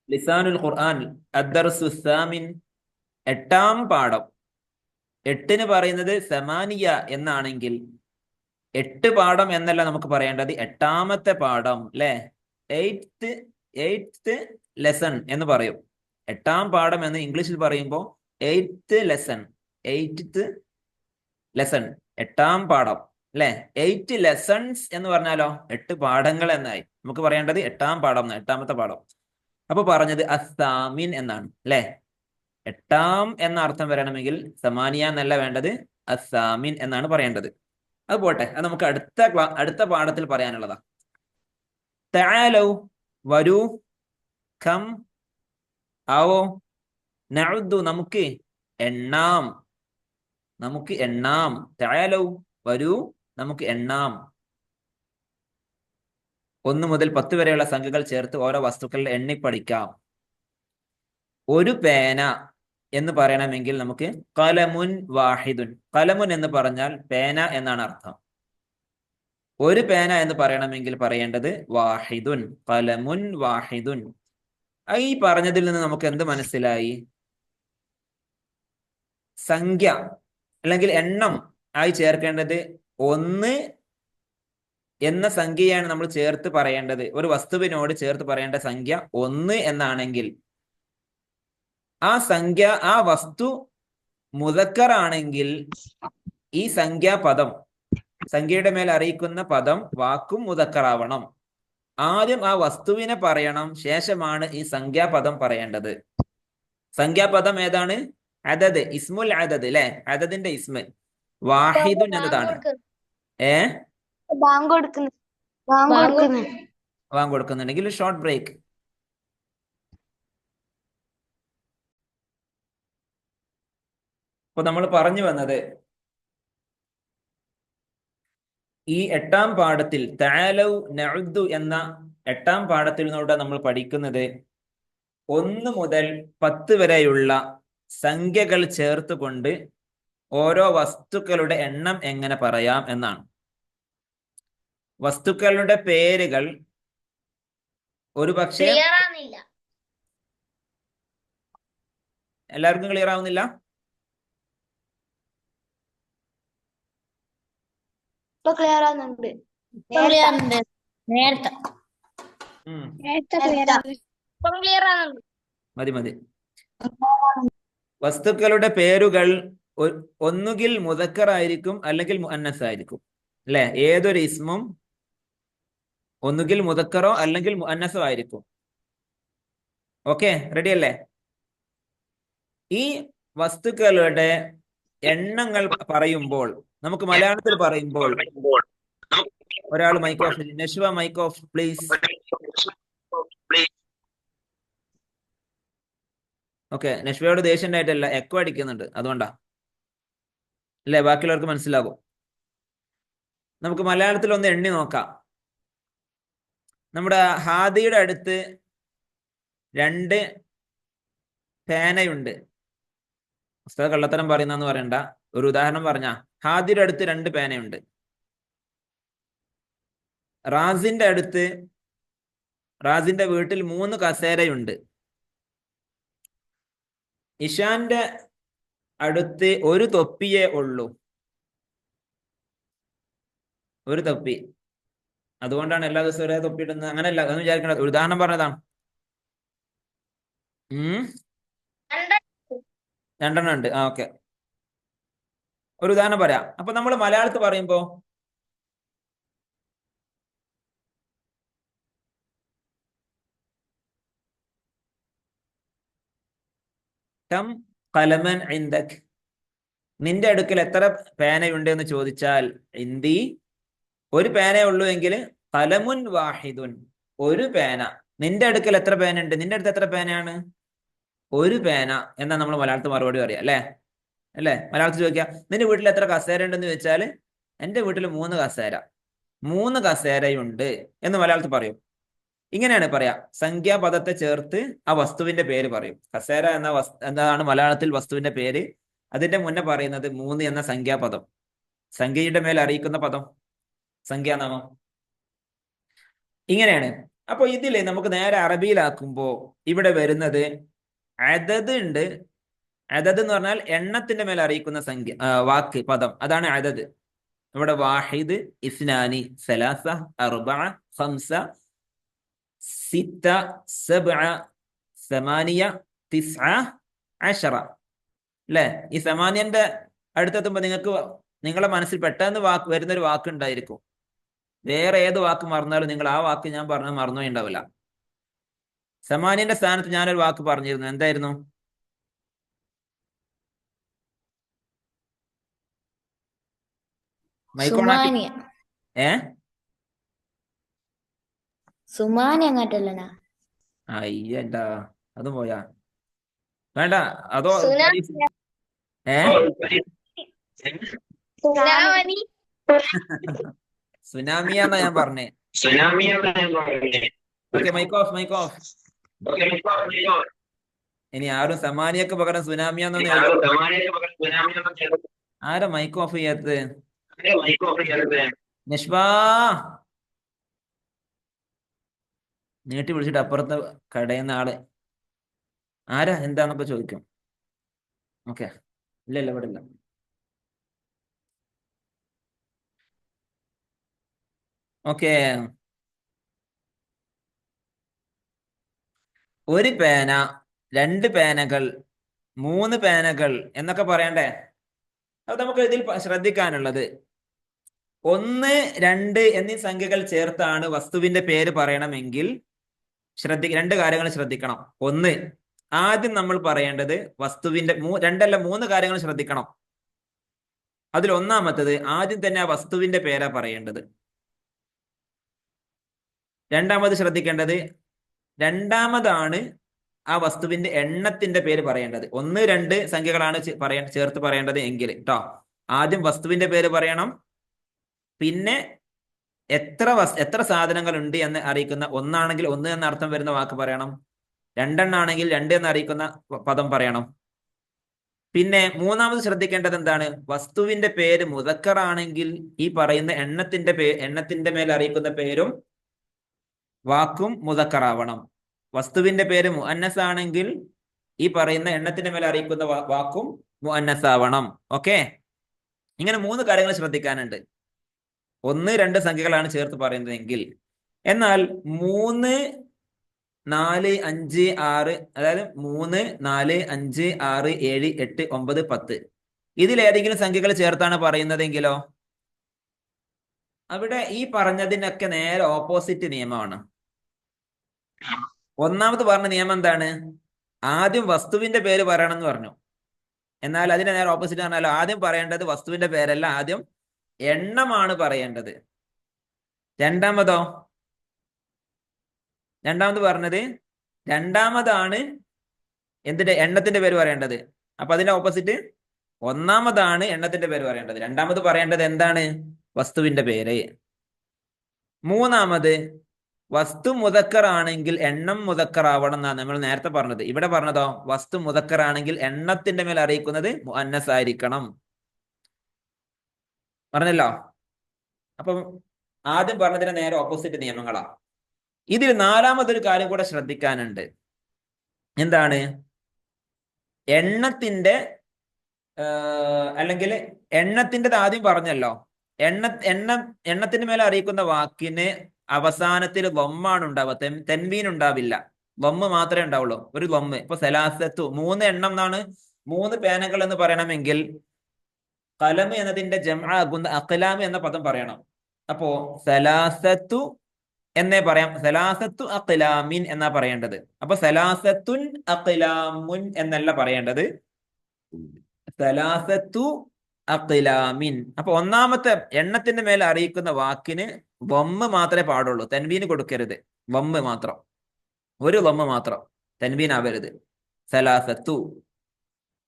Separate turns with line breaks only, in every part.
ലിസാനുൽ ഖുർആൻ അദ്ദർസു സാമിൻ, എട്ടാം പാഠം. എട്ടിന് പറയുന്നത് സമാനിയ എന്നാണെങ്കിൽ എട്ട് പാഠം എന്നല്ല നമുക്ക് പറയേണ്ടത്, എട്ടാമത്തെ പാഠം അല്ലെ. എയ്ത്ത് എയ്ത്ത് ലെസൺ എന്ന് പറയും. എട്ടാം പാഠം എന്ന് ഇംഗ്ലീഷിൽ പറയുമ്പോൾ എയ്ത്ത് ലെസൺ, എയ്ത്ത് ലെസൺ, എട്ടാം പാഠം അല്ലെ. എയ്റ്റ് ലെസൺസ് എന്ന് പറഞ്ഞാലോ എട്ട് പാഠങ്ങൾ എന്നായി. നമുക്ക് പറയേണ്ടത് എട്ടാം പാഠം, എട്ടാമത്തെ പാഠം. അപ്പൊ പറഞ്ഞത് അസാമിൻ എന്നാണ് അല്ലെ. എട്ടാം എന്ന അർത്ഥം വരണമെങ്കിൽ സമാനിയ എന്നല്ല വേണ്ടത്, അസാമിൻ എന്നാണ് പറയേണ്ടത്. അത് പോട്ടെ, അത് നമുക്ക് അടുത്ത പാഠത്തിൽ പറയാനുള്ളതാ. തആലൗ, വരൂ, കം, ആവോ, നഉദ്ദു, നമുക്ക് എണ്ണാം, നമുക്ക് എണ്ണാം. തആലൗ, വരൂ, നമുക്ക് എണ്ണാം. 1 മുതൽ 10 വരെയുള്ള സംഖ്യകൾ ചേർത്ത് ഓരോ വസ്തുക്കളുടെ എണ്ണി പഠിക്കാം. ഒരു പേന എന്ന് പറയണമെങ്കിൽ നമുക്ക് കലമുൻ വാഹിദുൻ. കലമുൻ എന്ന് പറഞ്ഞാൽ പേന എന്നാണ് അർത്ഥം. ഒരു പേന എന്ന് പറയണമെങ്കിൽ പറയേണ്ടത് വാഹിദുൻ, കലമുൻ വാഹിദുൻ. ഈ പറഞ്ഞതിൽ നിന്ന് നമുക്ക് എന്ത് മനസ്സിലായി? സംഖ്യ അല്ലെങ്കിൽ എണ്ണം ആയി ചേർക്കേണ്ടത് 1 എന്ന സംഖ്യയാണ് നമ്മൾ ചേർത്ത് പറയേണ്ടത്. ഒരു വസ്തുവിനോട് ചേർത്ത് പറയേണ്ട സംഖ്യ 1 എന്നാണെങ്കിൽ ആ സംഖ്യ, ആ വസ്തു മുദക്കർ ആണെങ്കിൽ ഈ സംഖ്യാപദം, സംഖ്യയുടെ മേൽ അറിയിക്കുന്ന പദം, വാക്കും മുദക്കറാവണം. ആദ്യം ആ വസ്തുവിനെ പറയണം, ശേഷമാണ് ഈ സംഖ്യാപദം പറയേണ്ടത്. സംഖ്യാപദം ഏതാണ്? അദദ്, ഇസ്മുൽ അദദ് അല്ലെ. അദദിന്റെ ഇസ്മ വാഹിദുൻ എന്നതാണ്. വാങ്ങ് കൊടുക്കുന്നുണ്ടെങ്കിൽ ഷോർട്ട് ബ്രേക്ക്. അപ്പൊ നമ്മൾ പറഞ്ഞു വന്നത്, ഈ എട്ടാം പാഠത്തിൽ തആലൗ നഉദ്ദു എന്ന എട്ടാം പാഠത്തിൽ നിന്നൂടെ നമ്മൾ പഠിക്കുന്നത് 1 മുതൽ 10 വരെയുള്ള സംഖ്യകൾ ചേർത്തുകൊണ്ട് ഓരോ വസ്തുക്കളുടെ എണ്ണം എങ്ങനെ പറയാം എന്നാണ്. വസ്തുക്കളുടെ പേരുകൾ ഒരു പക്ഷേ എല്ലാവർക്കും ക്ലിയർ ആവുന്നില്ല. മതി മതി. വസ്തുക്കളുടെ പേരുകൾ ഒന്നുകിൽ മുദക്കർ ആയിരിക്കും അല്ലെങ്കിൽ മുഅന്നസ് ആയിരിക്കും അല്ലെ. ഏതൊരു ഇസ്മും ഒന്നുകിൽ മുദക്കറോ അല്ലെങ്കിൽ മുഅന്നസോ ആയിരിക്കും. ഓക്കെ, റെഡി അല്ലേ? ഈ വസ്തുക്കളുടെ എണ്ണങ്ങൾ പറയുമ്പോൾ, നമുക്ക് മലയാളത്തിൽ പറയുമ്പോൾ, ഒരാൾ mic off, Nashwa mic off please. Okay, നശ്വയോട് ദേഷ്യം ഉണ്ടായിട്ടല്ല, എക്കോ അടിക്കുന്നുണ്ട്, അതുകൊണ്ടാ അല്ലേ. ബാക്കിയുള്ളവർക്ക് മനസ്സിലാകും. നമുക്ക് മലയാളത്തിൽ ഒന്ന് എണ്ണി നോക്കാം. നമ്മുടെ ഹാദിയുടെ അടുത്ത് 2 പേനയുണ്ട്. പുസ്തക കള്ളത്തരം പറയുന്നെന്ന് പറയണ്ട, ഒരു ഉദാഹരണം പറഞ്ഞ, ഹാദിയുടെ അടുത്ത് 2 പേനയുണ്ട്. റാസിന്റെ വീട്ടിൽ 3 കസേരയുണ്ട്. ഇഷാന്റെ അടുത്ത് ഒരു തൊപ്പിയേ ഉള്ളൂ, ഒരു തൊപ്പി. അതുകൊണ്ടാണ് എല്ലാ ദിവസവും ഒരേ തൊപ്പി ഇടുന്നത്, അങ്ങനെയല്ല, അതൊന്നും വിചാരിക്കേണ്ട, ഉദാഹരണം പറഞ്ഞതാണ്. 2 ഉണ്ട്. ഓക്കെ, ഒരു ഉദാഹരണം പറയാം. അപ്പൊ നമ്മൾ മലയാളത്തിൽ പറയുമ്പോ കം ഖലമൻ ഇൻദക്, നിന്റെ അടുക്കൽ എത്ര പേനയുണ്ട് എന്ന് ചോദിച്ചാൽ, ഇന്ദി, ഒരു പേനയേ ഉള്ളൂ എങ്കിൽ ഖലമുൻ വാഹിദുൻ, ഒരു പേന. നിന്റെ അടുക്കൽ എത്ര പേന ഉണ്ട്? നിന്റെ അടുത്ത് എത്ര പേനയാണ്? ഒരു പേന എന്നാ നമ്മൾ മലയാളത്തിൽ മറുപടി പറയാം അല്ലേ. അല്ലേ, മലയാളത്തിൽ ചോദിക്കാം നിന്റെ വീട്ടിൽ എത്ര കസേര ഉണ്ടെന്ന് ചോദിച്ചാൽ, എൻ്റെ വീട്ടിൽ 3 കസേര, 3 കസേരയുണ്ട് എന്ന് മലയാളത്തിൽ പറയും. ഇങ്ങനെയാണ് പറയാ. സംഖ്യാപദത്തെ ചേർത്ത് ആ വസ്തുവിന്റെ പേര് പറയും. കസേര എന്നതാണ് മലയാളത്തിൽ വസ്തുവിന്റെ പേര്. അതിന്റെ മുന്നേ പറയുന്നത് 3 എന്ന സംഖ്യാപദം, സംഖ്യയുടെ മേൽ അറിയിക്കുന്ന പദം, സംഖ്യാനാമം. ഇങ്ങനെയാണ്. അപ്പൊ ഇതില് നമുക്ക് നേരെ അറബിയിലാക്കുമ്പോ ഇവിടെ വരുന്നത് അദദ് ഉണ്ട്. അദദ് എന്ന് പറഞ്ഞാൽ എണ്ണത്തിന്റെ മേലെ അറിയിക്കുന്ന സംഖ്യ, വാക്ക്, പദം, അതാണ് അദദ്. ഇവിടെ വാഹിദ്, ഇസ്നാനി, സലാസ, അർബഅ, ഖംസ, സിത്ത, സബ്അ, സമാനിയ, തിസ്അ, അശറ. അല്ലെ? ഈ സമാനിയന്റെ അടുത്തെത്തുമ്പോ നിങ്ങളെ മനസ്സിൽ പെട്ടെന്ന് വരുന്നൊരു വാക്ക് ഉണ്ടായിരിക്കും. വേറെ ഏത് വാക്ക് മറന്നാലും നിങ്ങൾ ആ വാക്ക് ഞാൻ പറഞ്ഞ മറന്നുപോയി ഉണ്ടാവില്ല. സമാനിയന്റെ സ്ഥാനത്ത് ഞാനൊരു വാക്ക് പറഞ്ഞിരുന്നു. എന്തായിരുന്നു? മൈക്കോണാക്കി.
സുമാനിയ.
ഏ
സുമാനി അങ്ങാട്ടല്ലനാ.
അയ്യണ്ടാ, അതും പോയാ വേണ്ട. അതോ ഏ
സുനാമി.
സുനാമിയാന്നാ ഞാൻ പറഞ്ഞേ. Okay, mic off, mic off. ഇനി ആരും സമാനിയക്ക് പകരം സുനാമിയാന്നൊന്നും ആരാ മൈക്ക് ഓഫ് ചെയ്യാത്തത്? നിഷ്ബാ നീട്ടി വിളിച്ചിട്ട് അപ്പുറത്തെ കടയിൽ നിന്ന് ആള് ആരാ എന്താന്നൊക്കെ ചോദിക്കും. ഓക്കെ, ഇല്ല ഇവിടെ ഇല്ല. ഓക്കെ, ഒരു പേന, രണ്ട് പേനകൾ, മൂന്ന് പേനകൾ എന്നൊക്കെ പറയണ്ടേ? അത് നമുക്ക് ഇതിൽ ശ്രദ്ധിക്കാനുള്ളത്, 1, 2 എന്നീ സംഖ്യകൾ ചേർത്താണ് വസ്തുവിന്റെ പേര് പറയണമെങ്കിൽ രണ്ട് കാര്യങ്ങൾ ശ്രദ്ധിക്കണം. ഒന്ന്, ആദ്യം നമ്മൾ പറയേണ്ടത് വസ്തുവിന്റെ രണ്ടല്ല 3 കാര്യങ്ങൾ ശ്രദ്ധിക്കണം. അതിൽ ഒന്നാമത്തത്, ആദ്യം തന്നെ ആ വസ്തുവിന്റെ പേരാ പറയേണ്ടത്. രണ്ടാമത് ശ്രദ്ധിക്കേണ്ടത്, രണ്ടാമതാണ് ആ വസ്തുവിന്റെ എണ്ണത്തിന്റെ പേര് പറയേണ്ടത്. 1, 2 സംഖ്യകളാണ് ചേർത്ത് പറയേണ്ടത് എങ്കിൽ കേട്ടോ, ആദ്യം വസ്തുവിന്റെ പേര് പറയണം. പിന്നെ എത്ര സാധനങ്ങൾ ഉണ്ട് എന്ന് അറിയിക്കുന്ന, ഒന്നാണെങ്കിൽ 1 എന്ന അർത്ഥം വരുന്ന വാക്ക് പറയണം. രണ്ടെണ്ണാണെങ്കിൽ 2 എന്ന് അറിയിക്കുന്ന പദം പറയണം. പിന്നെ മൂന്നാമത് ശ്രദ്ധിക്കേണ്ടത് എന്താണ്? വസ്തുവിന്റെ പേര് മുദക്കർ ആണെങ്കിൽ ഈ പറയുന്ന എണ്ണത്തിന്റെ മേൽ അറിയിക്കുന്ന പേരും വാക്കും മുദക്കറാവണം. വസ്തുവിന്റെ പേര് മുഅന്നസ് ആണെങ്കിൽ ഈ പറയുന്ന എണ്ണത്തിന്റെ മേൽ അറിയിക്കുന്ന വാക്കും മുഅന്നസ് ആവണം. ഓക്കെ, ഇങ്ങനെ 3 കാര്യങ്ങൾ ശ്രദ്ധിക്കാനുണ്ട്. 1, 2 സംഖ്യകളാണ് ചേർത്ത് പറയുന്നതെങ്കിൽ. എന്നാൽ 3, 4, 5, 6, അതായത് 3, 4, 5, 6, 7, 8, 9, 10 ഇതിലേതെങ്കിലും സംഖ്യകൾ ചേർത്താണ് പറയുന്നതെങ്കിലോ അവിടെ ഈ പറഞ്ഞതിനൊക്കെ നേരെ ഓപ്പോസിറ്റ് നിയമമാണ്. ഒന്നാമത് പറഞ്ഞ നിയമം എന്താണ്? ആദ്യം വസ്തുവിന്റെ പേര് പറയണം എന്ന് പറഞ്ഞു. എന്നാൽ അതിന്റെ നേരെ ഓപ്പോസിറ്റ് പറഞ്ഞാൽ ആദ്യം പറയേണ്ടത് വസ്തുവിന്റെ പേരല്ല, ആദ്യം എണ്ണമാണ് പറയേണ്ടത്. രണ്ടാമത് പറഞ്ഞത് രണ്ടാമതാണ് എണ്ണത്തിന്റെ പേര് പറയേണ്ടത്. അപ്പൊ അതിന്റെ ഓപ്പോസിറ്റ് ഒന്നാമതാണ് എണ്ണത്തിന്റെ പേര് പറയേണ്ടത്. രണ്ടാമത് പറയേണ്ടത് എന്താണ്? വസ്തുവിന്റെ പേര്. മൂന്നാമത്, വസ്തു മുദക്കർ ആണെങ്കിൽ എണ്ണം മുദക്കർ ആവണം എന്നാണ് നമ്മൾ നേരത്തെ പറഞ്ഞത്. ഇവിടെ പറഞ്ഞതോ വസ്തു മുദക്കർ ആണെങ്കിൽ എണ്ണത്തിന്റെ മേൽ അറിയിക്കുന്നത് മുഅന്നസ് ആയിരിക്കണം പറഞ്ഞല്ലോ. അപ്പം ആദ്യം പറഞ്ഞതിന് നേരെ ഓപ്പോസിറ്റ് നിയമങ്ങളാ. ഇതിൽ നാലാമതൊരു കാര്യം കൂടെ ശ്രദ്ധിക്കാനുണ്ട്. എന്താണ്? അല്ലെങ്കിൽ എണ്ണത്തിൻ്റെത് ആദ്യം പറഞ്ഞല്ലോ. എണ്ണത്തിന്റെ മേലെ അറിയിക്കുന്ന വാക്കിന് അവസാനത്തിൽ ലൊമ്മാണ് ഉണ്ടാവുക, തെൻവീൻ ഉണ്ടാവില്ല. ലൊമ്മ് മാത്രമേ ഉണ്ടാവുള്ളൂ, ഒരു ലൊമ്മ്. ഇപ്പൊ സലാസത്തു 3 എണ്ണം എന്നാണ്, 3 പേനകൾ എന്ന് പറയണമെങ്കിൽ കലം എന്നതിന്റെ ജംആകുന്ന അഖ്ലാം എന്ന പദം പറയണം. അപ്പോ സലാസത്തു എന്നേ പറയാം, സലാസത്തു അഖ്ലാമിൻ എന്നാ പറയേണ്ടത്. അപ്പൊ സലാസത്തുൻ അഖ്ലാമുൻ എന്നല്ല പറയേണ്ടത്, സലാസത്തു അഖ്ലാമിൻ. അപ്പൊ ഒന്നാമത്തെ എണ്ണത്തിന്റെ മേലെ അറിയിക്കുന്ന വാക്കിന് വമ്മ് മാത്രമേ പാടുള്ളൂ, തൻവീന് കൊടുക്കരുത്. വമ്മ് മാത്രം, ഒരു വമ്മ് മാത്രം, തൻവീൻ ആവരുത്. സലാസത്തു.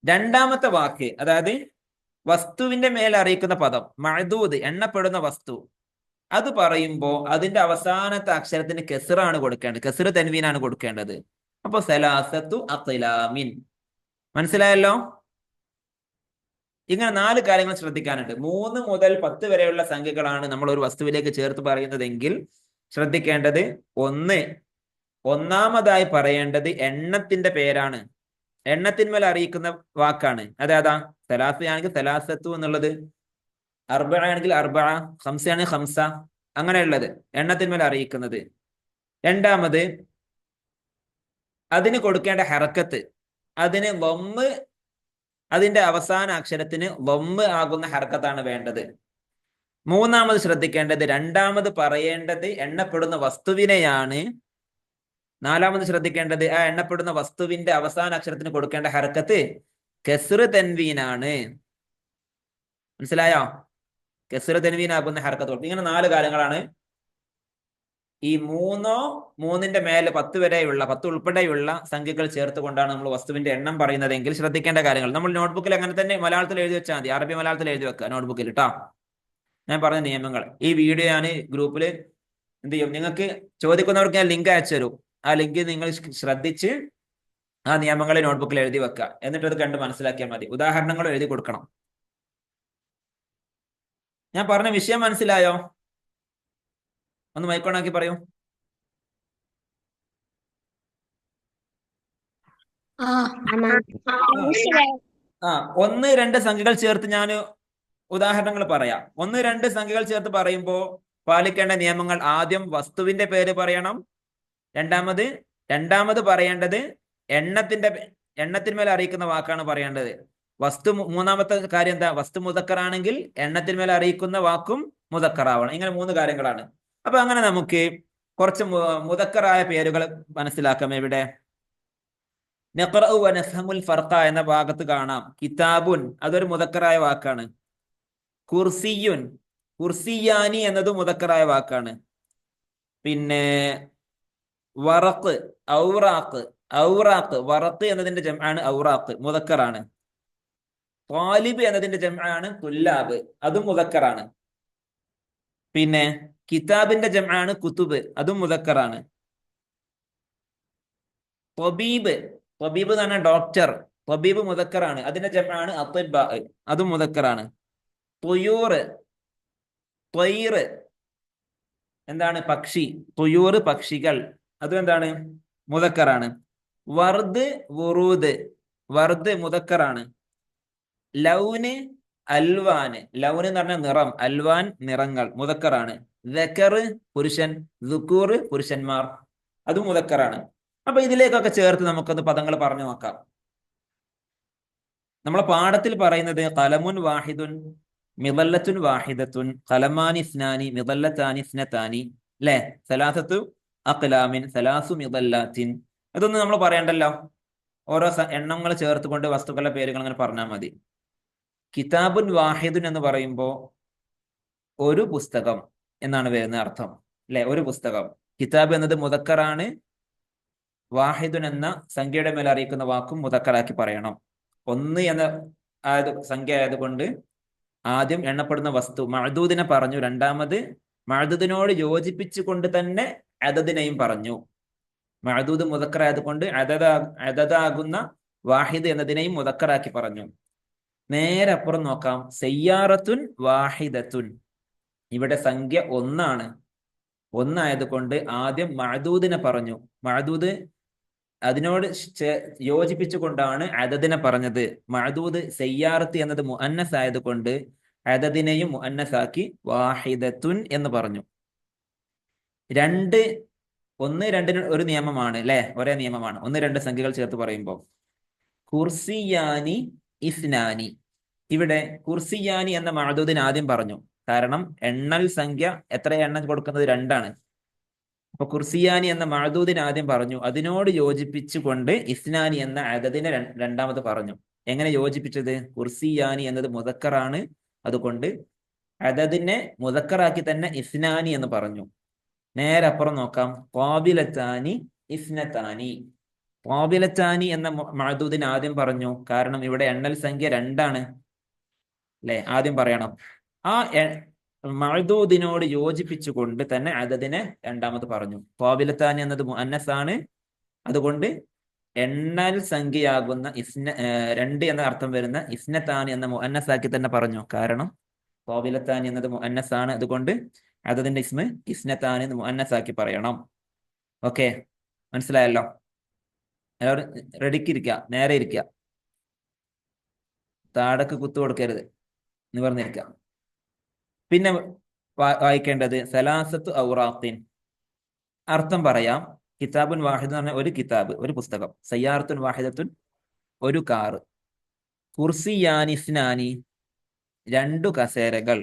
രണ്ടാമത്തെ വാക്ക്, അതായത് വസ്തുവിന്റെ മേലെ അറിയിക്കുന്ന പദം മഅദൂദ്, എണ്ണപ്പെടുന്ന വസ്തു, അത് പറയുമ്പോ അതിന്റെ അവസാനത്തെ അക്ഷരത്തിന് കെസ്റാണ് കൊടുക്കേണ്ടത്, കെസ്ർ തൻവീനാണ് കൊടുക്കേണ്ടത്. അപ്പൊ സലാസത്തു അഖ്ലാമിൻ. മനസ്സിലായല്ലോ? ഇങ്ങനെ 4 കാര്യങ്ങൾ ശ്രദ്ധിക്കാനുണ്ട്. 3 മുതൽ 10 വരെയുള്ള സംഖ്യകളാണ് നമ്മൾ ഒരു വസ്തുവിലേക്ക് ചേർത്ത് പറയുന്നതെങ്കിൽ ശ്രദ്ധിക്കേണ്ടത് ഒന്നാമതായി പറയേണ്ടത് എണ്ണത്തിന്റെ പേരാണ്. എണ്ണത്തിന്മേൽ അറിയിക്കുന്ന വാക്കാണ്. അതേതാ? സലാസയാണെങ്കിൽ സലാസത്തു എന്നുള്ളത്, അർബ ആണെങ്കിൽ അർബ, ഹംസയാണെങ്കിൽ ഹംസ, അങ്ങനെയുള്ളത് എണ്ണത്തിന്മേൽ അറിയിക്കുന്നത്. രണ്ടാമത് അതിന് കൊടുക്കേണ്ട ഹറക്കത്ത്, അതിന് ലൊമ്മ്, അതിന്റെ അവസാന അക്ഷരത്തിന് ലൊമ്മ് ആകുന്ന ഹറക്കത്താണ് വേണ്ടത്. മൂന്നാമത് ശ്രദ്ധിക്കേണ്ടത് രണ്ടാമത് പറയേണ്ടത് എണ്ണപ്പെടുന്ന വസ്തുവിനെയാണ്. നാലാമത് ശ്രദ്ധിക്കേണ്ടത് ആ എണ്ണപ്പെടുന്ന വസ്തുവിന്റെ അവസാന അക്ഷരത്തിന് കൊടുക്കേണ്ട ഹറക്കത്ത് കെസ്റ് തെൻവീനാണ്. മനസ്സിലായോ? കെസ്റ് തെൻവീനാകുന്ന ഹറക്കത്ത് കൊടുക്കും. ഇങ്ങനെ 4 കാര്യങ്ങളാണ് ഈ മൂന്നിന്റെ മേലെ 10 വരെയുള്ള 10 ഉൾപ്പെടെയുള്ള സംഖ്യകൾ ചേർത്തുകൊണ്ടാണ് നമ്മൾ വസ്തുവിന്റെ എണ്ണം പറയുന്നതെങ്കിൽ ശ്രദ്ധിക്കേണ്ട കാര്യങ്ങൾ നമ്മൾ നോട്ട്ബുക്കിൽ അങ്ങനെ തന്നെ മലയാളത്തിൽ എഴുതി വെച്ചാൽ മതി. അറബി മലയാളത്തിൽ എഴുതി വെക്കുക നോട്ട്ബുക്കിൽ കേട്ടോ. ഞാൻ പറഞ്ഞ നിയമങ്ങൾ ഈ വീഡിയോ ഞാൻ ഗ്രൂപ്പിൽ എന്ത് ചെയ്യും, നിങ്ങൾക്ക് ചോദിക്കുന്നവർക്ക് ഞാൻ ലിങ്ക് അയച്ചു തരും. ആ ലിങ്ക് നിങ്ങൾ ശ്രദ്ധിച്ച് ആ നിയമങ്ങളെ നോട്ട്ബുക്കിൽ എഴുതി വെക്കുക. എന്നിട്ട് അത് കണ്ട് മനസ്സിലാക്കിയാൽ മതി. ഉദാഹരണങ്ങൾ എഴുതി കൊടുക്കണം. ഞാൻ പറഞ്ഞ വിഷയം മനസ്സിലായോ? ഒന്ന് മൈക്കോണാക്കി പറയൂ. ആ 1, 2 സംഖ്യകൾ ചേർത്ത് ഞാൻ ഉദാഹരണങ്ങൾ പറയാം. 1, 2 സംഖ്യകൾ ചേർത്ത് പറയുമ്പോൾ പാലിക്കേണ്ട നിയമങ്ങൾ: ആദ്യം വസ്തുവിന്റെ പേര് പറയണം. രണ്ടാമത് പറയേണ്ടത് എണ്ണത്തിന്മേൽ അറിയിക്കുന്ന വാക്കാണ് പറയേണ്ടത്. മൂന്നാമത്തെ കാര്യം എന്താ? വസ്തു മുദക്കറാണെങ്കിൽ എണ്ണത്തിന്മേൽ അറിയിക്കുന്ന വാക്കും മുദക്കറാവണം. ഇങ്ങനെ 3 കാര്യങ്ങളാണ്. അപ്പൊ അങ്ങനെ നമുക്ക് കുറച്ച് മുദക്കറായ പേരുകൾ മനസ്സിലാക്കാം. എവിടെ? നഖ്റഉ വ നഫ്ഹമുൽ ഫർഖ എന്ന ഭാഗത്ത് കാണാം. കിതാബുൻ അതൊരു മുദക്കറായ വാക്കാണ്. കുർസിയുൻ, കുർസിയാനി എന്നതും മുദക്കറായ വാക്കാണ്. പിന്നെ വറഖ്, ഔറാഖ് വറഖ് എന്നതിന്റെ ജംആണ് ഔറാഖ്, മുദക്കറാണ്. ത്വാലിബ് എന്നതിന്റെ ജംആണ് തുല്ലാബ്, അതും മുദക്കറാണ്. പിന്നെ കിതാബിന്റെ ജംആണ് കുതുബ്, അതും മുദക്കറാണ്. ത്വബീബ് എന്ന് പറഞ്ഞാൽ ഡോക്ടർ, ത്വബീബ് മുദക്കറാണ്. അതിന്റെ ജംആണ് അത്ബാ, അതും മുദക്കറാണ്. തുയൂറ്, ത്വയ്റ് എന്താണ്? പക്ഷി, തുയൂറ് പക്ഷികൾ, അതും എന്താണ്? മുദക്കറാണ്. വർദ്, വുറൂദ്, വർദ് മുദക്കറാണ്. ലൗന്, അൽവാന്, ലൗന് എന്ന് പറഞ്ഞാൽ നിറം, അൽവാൻ നിറങ്ങൾ, മുദക്കറാണ്. ദക്കർ പുരുഷൻ, ദുക്കൂർ പുരുഷന്മാർ, അതും മുദക്കറാണ്. അപ്പൊ ഇതിലേക്കൊക്കെ ചേർത്ത് നമുക്കൊന്ന് പദങ്ങൾ പറഞ്ഞു നോക്കാം. നമ്മളെ പാഠത്തിൽ പറയുന്നത് ഖലമുൻ വാഹിദുൻ, മിദല്ലത്തുൻ വാഹിദത്തുൻ, ഖലമാനി ഇസ്നാനി, മിദല്ലത്താനി ഇസ്നതാനി, അല്ലേ? സലാസത്തു അഖ്ലാമിൻ, സലാസു മിദല്ലാത്തിൻ. ഇതൊന്നും നമ്മൾ പറയണ്ടല്ലോ. ഓരോ എണ്ണങ്ങൾ ചേർത്തുകൊണ്ട് വസ്തുക്കളുടെ പേരുകൾ അങ്ങനെ പറഞ്ഞാൽ മതി. കിതാബുൻ വാഹിദുൻ എന്ന് പറയുമ്പോൾ ഒരു പുസ്തകം എന്നാണ് വരുന്ന അർത്ഥം, അല്ലെ? ഒരു പുസ്തകം. കിതാബ് എന്നത് മുദക്കറാണ്. വാഹിദുൻ എന്ന സംഖ്യയുടെ മേൽ അറിയിക്കുന്ന വാക്കും മുദക്കറാക്കി പറയണം. 1 എന്ന സംഖ്യ ആയതുകൊണ്ട് ആദ്യം എണ്ണപ്പെടുന്ന വസ്തു മഅദൂദിനെ പറഞ്ഞു. രണ്ടാമത് മഅദൂദിനോട് യോജിപ്പിച്ചുകൊണ്ട് തന്നെ അദദിനെയും പറഞ്ഞു. മഅദൂദ് മുദക്കർ ആയതുകൊണ്ട് അദദാകുന്ന വാഹിദ് എന്നതിനെയും മുദക്കറാക്കി പറഞ്ഞു. നേരെ അപ്പുറം നോക്കാം. സയ്യാറത്തുൻ വാഹിദത്തുൻ, ഇവിടെ സംഖ്യ 1 ആണ്. 1 ആയതുകൊണ്ട് ആദ്യം മഅദൂദിനെ പറഞ്ഞു. മഅദൂദ് അതിനോട് യോജിപ്പിച്ചുകൊണ്ടാണ് അദദിനെ പറഞ്ഞത്. മഅദൂദ് സയ്യാറത്ത് എന്നത് മുഅന്നസ് ആയതുകൊണ്ട് അദദിനെയും മുഅന്നസാക്കി വാഹിദത്തുൻ എന്ന് പറഞ്ഞു. 1, 2 ഒരു നിയമമാണ്, അല്ലെ? ഒരേ നിയമമാണ് 1, 2 സംഖ്യകൾ ചേർത്ത് പറയുമ്പോൾ. കുർസിയാനി ഇസ്നാനി, ഇവിടെ കുർസിയാനി എന്ന മഅദൂദിന് ആദ്യം പറഞ്ഞു. കാരണം എണ്ണൽ സംഖ്യ എത്ര എണ്ണം കൊടുക്കുന്നത്? 2 ആണ്. അപ്പൊ കുർസിയാനി എന്ന മഅദൂദിന് ആദ്യം പറഞ്ഞു. അതിനോട് യോജിപ്പിച്ചുകൊണ്ട് ഇസ്നാനി എന്ന അദദിനെ രണ്ടാമത് പറഞ്ഞു. എങ്ങനെ യോജിപ്പിച്ചത്? കുർസിയാനി എന്നത് മുദക്കറാണ്, അതുകൊണ്ട് അദദിനെ മുദക്കറാക്കി തന്നെ ഇസ്നാനി എന്ന് പറഞ്ഞു. നേരെ അപ്പുറം നോക്കാം. ഖാബിലത്താനി ഇസ്നതാനി, ഖാബിലത്താനി എന്ന മഅദൂദിന് ആദ്യം പറഞ്ഞു. കാരണം ഇവിടെ എണ്ണൽ സംഖ്യ 2 ആണ്, അല്ലെ? ആദ്യം പറയണം. ആ മഅദൂദിനോട് യോജിപ്പിച്ചുകൊണ്ട് തന്നെ അദദിനെ രണ്ടാമത് പറഞ്ഞു. ഖാബിലത്താനി എന്നത് മുഅന്നസ് ആണ്, അതുകൊണ്ട് എണ്ണൽ സംഖ്യയാകുന്ന 2 എന്ന അർത്ഥം വരുന്ന ഇസ്നതാനി എന്ന മുഅന്നസാക്കി തന്നെ പറഞ്ഞു. കാരണം ഖാബിലത്താനി എന്നത് മുഅന്നസ് ആണ്, അതുകൊണ്ട് അതതിന്റെ ഇസ്മ ഇസ്നത്താൻ എന്ന് മുഅന്നസാക്കി പറയണം. ഓക്കെ, മനസ്സിലായല്ലോ? എല്ലാവരും റെഡിക്ക് ഇരിക്കുക, നേരെ ഇരിക്കുക, താടക്ക് കുത്തു കൊടുക്കരുത്, നിവർന്നിരിക്കുക. പിന്നെ വായിക്കേണ്ടത് സലാസത്തു ഔറാഖിൻ. അർത്ഥം പറയാം. കിതാബുൻ വാഹിദ് എന്ന് പറഞ്ഞ ഒരു കിതാബ്, ഒരു പുസ്തകം. സയ്യാറത്തുൻ വാഹിദത്തുൻ ഒരു കാറ്. കുർസിയാനി ഇസ്നാനി രണ്ടു കസേരകൾ.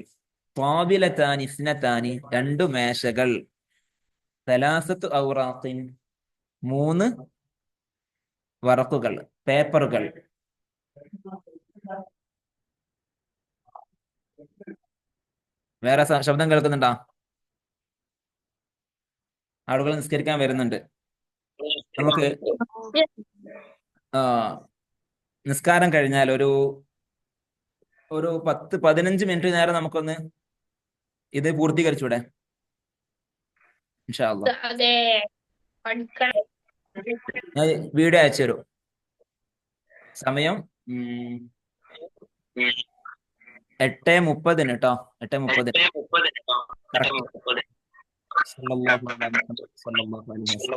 ത്വാബിലത്താനി ഇസ്നത്താനി രണ്ടു മേശകൾ. സലാസത്തു ഔറാഖിൻ മൂന്ന് വറക്കുകൾ, പേപ്പറുകൾ. വേറെ ശബ്ദം കേൾക്കുന്നുണ്ടോ? ആളുകൾ നിസ്കരിക്കാൻ വരുന്നുണ്ട്. നമുക്ക് നിസ്കാരം കഴിഞ്ഞാൽ ഒരു 10-15 മിനിറ്റ് നേരം നമുക്കൊന്ന് ഇത് പൂർത്തീകരിച്ചൂടെ? ഇൻഷാ അല്ലാഹ്.
അതെ, പഠിക്കണം.
ഞാൻ വീഡിയോ അയച്ചു തരും. സമയം 8:30 കേട്ടോ. 8:30 കറക്റ്റ്. സല്ലല്ലാഹു അലൈഹി വസല്ലം.